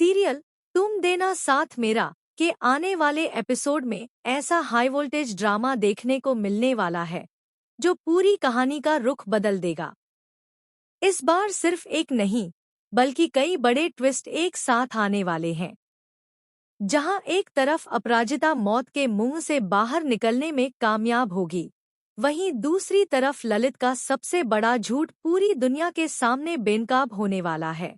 Serial तुम देना साथ मेरा के आने वाले एपिसोड में ऐसा हाई वोल्टेज ड्रामा देखने को मिलने वाला है जो पूरी कहानी का रुख बदल देगा। इस बार सिर्फ एक नहीं बल्कि कई बड़े ट्विस्ट एक साथ आने वाले हैं। जहां एक तरफ अपराजिता मौत के मुंह से बाहर निकलने में कामयाब होगी, वहीं दूसरी तरफ ललित का सबसे बड़ा झूठ पूरी दुनिया के सामने बेनकाब होने वाला है।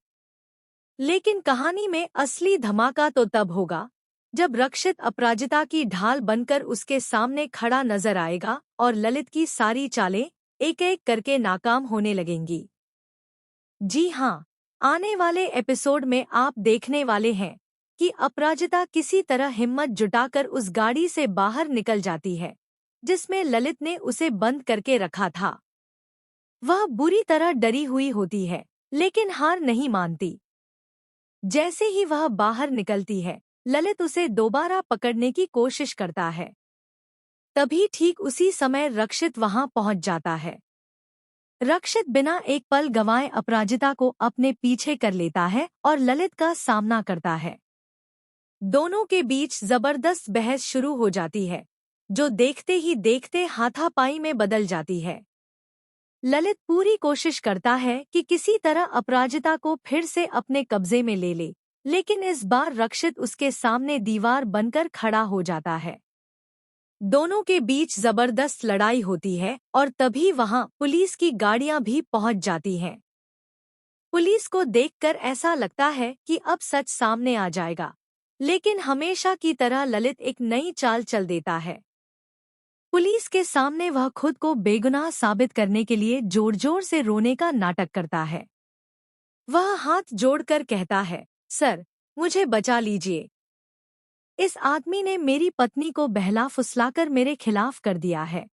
लेकिन कहानी में असली धमाका तो तब होगा जब रक्षित अपराजिता की ढाल बनकर उसके सामने खड़ा नजर आएगा और ललित की सारी चालें एक एक करके नाकाम होने लगेंगी। जी हाँ, आने वाले एपिसोड में आप देखने वाले हैं कि अपराजिता किसी तरह हिम्मत जुटाकर उस गाड़ी से बाहर निकल जाती है जिसमें ललित ने उसे बंद करके रखा था। वह बुरी तरह डरी हुई होती है लेकिन हार नहीं मानती। जैसे ही वह बाहर निकलती है, ललित उसे दोबारा पकड़ने की कोशिश करता है। तभी ठीक उसी समय रक्षित वहां पहुंच जाता है। रक्षित बिना एक पल गंवाए अपराजिता को अपने पीछे कर लेता है और ललित का सामना करता है। दोनों के बीच जबरदस्त बहस शुरू हो जाती है जो देखते ही देखते हाथापाई में बदल जाती है। ललित पूरी कोशिश करता है कि किसी तरह अपराजिता को फिर से अपने कब्जे में ले ले, लेकिन इस बार रक्षित उसके सामने दीवार बनकर खड़ा हो जाता है। दोनों के बीच जबरदस्त लड़ाई होती है और तभी वहां पुलिस की गाड़ियां भी पहुंच जाती हैं। पुलिस को देखकर ऐसा लगता है कि अब सच सामने आ जाएगा, लेकिन हमेशा की तरह ललित एक नई चाल चल देता है। पुलिस के सामने वह खुद को बेगुनाह साबित करने के लिए जोर जोर से रोने का नाटक करता है। वह हाथ जोड़कर कहता है, सर, मुझे बचा लीजिए। इस आदमी ने मेरी पत्नी को बहला फुसलाकर मेरे खिलाफ कर दिया है।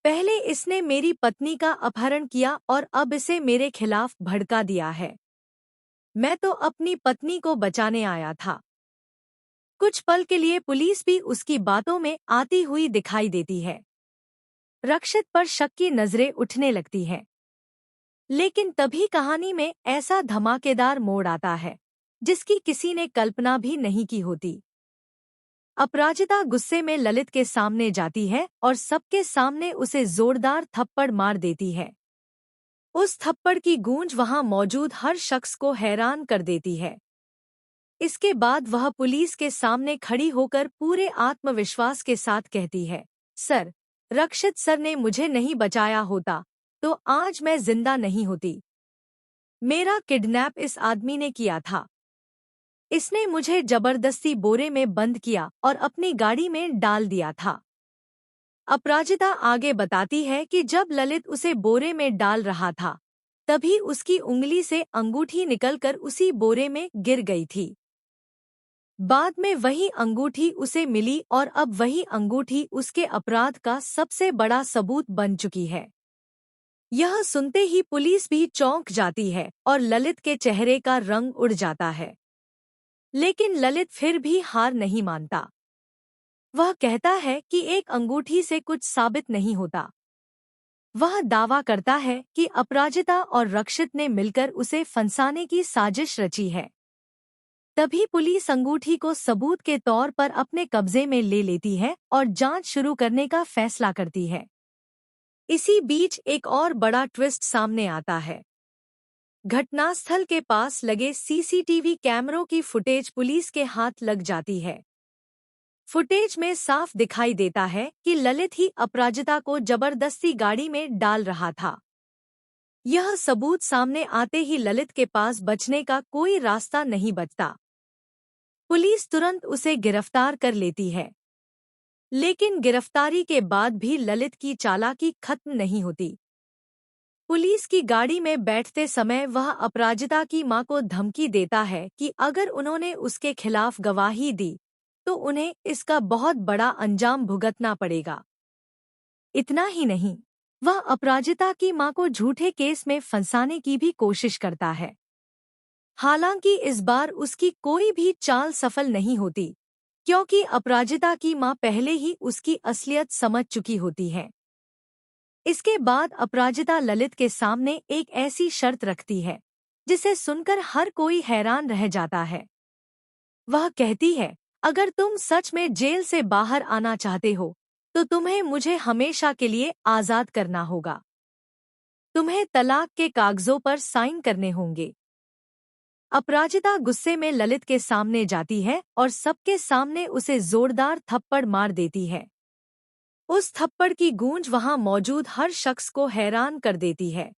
पहले इसने मेरी पत्नी का अपहरण किया और अब इसे मेरे खिलाफ भड़का दिया है। मैं तो अपनी पत्नी को बचाने आया था। कुछ पल के लिए पुलिस भी उसकी बातों में आती हुई दिखाई देती है। रक्षित पर शक की नजरें उठने लगती हैं। लेकिन तभी कहानी में ऐसा धमाकेदार मोड़ आता है जिसकी किसी ने कल्पना भी नहीं की होती। अपराजिता गुस्से में ललित के सामने जाती है और सबके सामने उसे जोरदार थप्पड़ मार देती है। उस थप्पड़ की गूंज वहां मौजूद हर शख्स को हैरान कर देती है। इसके बाद वह पुलिस के सामने खड़ी होकर पूरे आत्मविश्वास के साथ कहती है, सर, रक्षित सर ने मुझे नहीं बचाया होता तो आज मैं जिंदा नहीं होती। मेरा किडनैप इस आदमी ने किया था। इसने मुझे जबरदस्ती बोरे में बंद किया और अपनी गाड़ी में डाल दिया था। अपराजिता आगे बताती है कि जब ललित उसे बोरे में डाल रहा था, तभी उसकी उंगली से अंगूठी निकलकर उसी बोरे में गिर गई थी। बाद में वही अंगूठी उसे मिली और अब वही अंगूठी उसके अपराध का सबसे बड़ा सबूत बन चुकी है। यह सुनते ही पुलिस भी चौंक जाती है और ललित के चेहरे का रंग उड़ जाता है। लेकिन ललित फिर भी हार नहीं मानता। वह कहता है कि एक अंगूठी से कुछ साबित नहीं होता। वह दावा करता है कि अपराजिता और रक्षित ने मिलकर उसे फंसाने की साजिश रची है। तभी पुलिस अंगूठी को सबूत के तौर पर अपने कब्जे में ले लेती है और जांच शुरू करने का फैसला करती है। इसी बीच एक और बड़ा ट्विस्ट सामने आता है। घटनास्थल के पास लगे सीसीटीवी कैमरों की फुटेज पुलिस के हाथ लग जाती है। फुटेज में साफ दिखाई देता है कि ललित ही अपराजिता को जबरदस्ती गाड़ी में डाल रहा था। यह सबूत सामने आते ही ललित के पास बचने का कोई रास्ता नहीं बचता। पुलिस तुरंत उसे गिरफ्तार कर लेती है। लेकिन गिरफ्तारी के बाद भी ललित की चालाकी खत्म नहीं होती। पुलिस की गाड़ी में बैठते समय वह अपराजिता की मां को धमकी देता है कि अगर उन्होंने उसके खिलाफ गवाही दी तो उन्हें इसका बहुत बड़ा अंजाम भुगतना पड़ेगा। इतना ही नहीं, वह अपराजिता की मां को झूठे केस में फंसाने की भी कोशिश करता है। हालांकि इस बार उसकी कोई भी चाल सफल नहीं होती, क्योंकि अपराजिता की मां पहले ही उसकी असलियत समझ चुकी होती है। इसके बाद अपराजिता ललित के सामने एक ऐसी शर्त रखती है जिसे सुनकर हर कोई हैरान रह जाता है। वह कहती है, अगर तुम सच में जेल से बाहर आना चाहते हो तो तुम्हें मुझे हमेशा के लिए आजाद करना होगा। तुम्हें तलाक के कागजों पर साइन करने होंगे। अपराजिता गुस्से में ललित के सामने जाती है और सबके सामने उसे जोरदार थप्पड़ मार देती है। उस थप्पड़ की गूंज वहां मौजूद हर शख्स को हैरान कर देती है।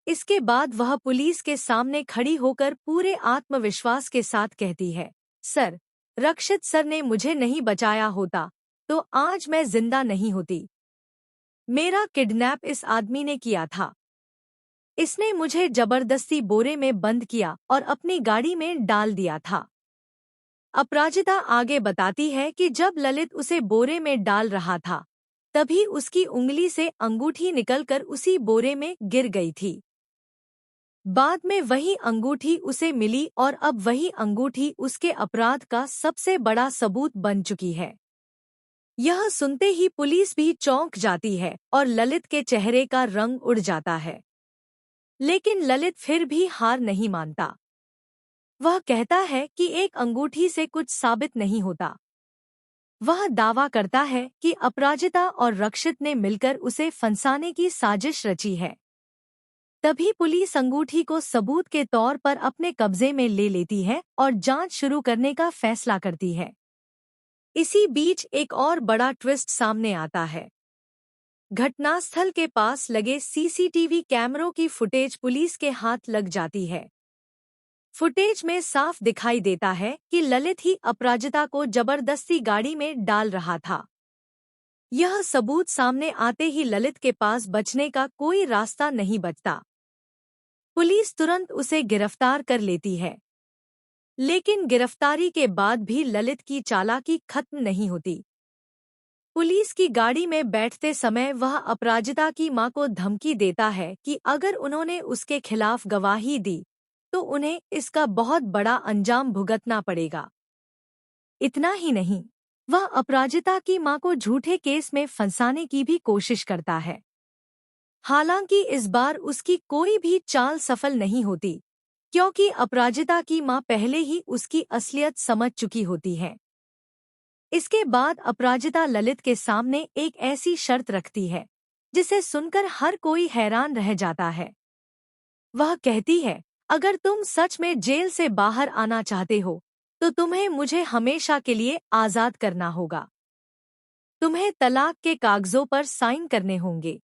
इसके बाद वह पुलिस के सामने खड़ी होकर पूरे आत्मविश्वास के साथ कहती है, सर, रक्षित सर ने मुझे नहीं बचाया होता तो आज मैं जिंदा नहीं होती। मेरा किडनैप इस आदमी ने किया था। इसने मुझे जबरदस्ती बोरे में बंद किया और अपनी गाड़ी में डाल दिया था। अपराजिता आगे बताती है कि जब ललित उसे बोरे में डाल रहा था तभी उसकी उंगली से अंगूठी निकलकर उसी बोरे में गिर गई थी। बाद में वही अंगूठी उसे मिली और अब वही अंगूठी उसके अपराध का सबसे बड़ा सबूत बन चुकी है। यह सुनते ही पुलिस भी चौंक जाती है और ललित के चेहरे का रंग उड़ जाता है। लेकिन ललित फिर भी हार नहीं मानता। वह कहता है कि एक अंगूठी से कुछ साबित नहीं होता। वह दावा करता है कि अपराजिता और रक्षित ने मिलकर उसे फंसाने की साजिश रची है। तभी पुलिस अंगूठी को सबूत के तौर पर अपने कब्जे में ले लेती है और जांच शुरू करने का फैसला करती है। इसी बीच एक और बड़ा ट्विस्ट सामने आता है। घटनास्थल के पास लगे सीसीटीवी कैमरों की फुटेज पुलिस के हाथ लग जाती है। फुटेज में साफ दिखाई देता है कि ललित ही अपराजिता को जबरदस्ती गाड़ी में डाल रहा था। यह सबूत सामने आते ही ललित के पास बचने का कोई रास्ता नहीं बचता। पुलिस तुरंत उसे गिरफ्तार कर लेती है। लेकिन गिरफ्तारी के बाद भी ललित की चालाकी खत्म नहीं होती। पुलिस की गाड़ी में बैठते समय वह अपराजिता की मां को धमकी देता है कि अगर उन्होंने उसके खिलाफ गवाही दी तो उन्हें इसका बहुत बड़ा अंजाम भुगतना पड़ेगा। इतना ही नहीं, वह अपराजिता की मां को झूठे केस में फंसाने की भी कोशिश करता है। हालांकि इस बार उसकी कोई भी चाल सफल नहीं होती, क्योंकि अपराजिता की मां पहले ही उसकी असलियत समझ चुकी होती है। इसके बाद अपराजिता ललित के सामने एक ऐसी शर्त रखती है जिसे सुनकर हर कोई हैरान रह जाता है। वह कहती है, अगर तुम सच में जेल से बाहर आना चाहते हो तो तुम्हें मुझे हमेशा के लिए आजाद करना होगा। तुम्हें तलाक के कागजों पर साइन करने होंगे।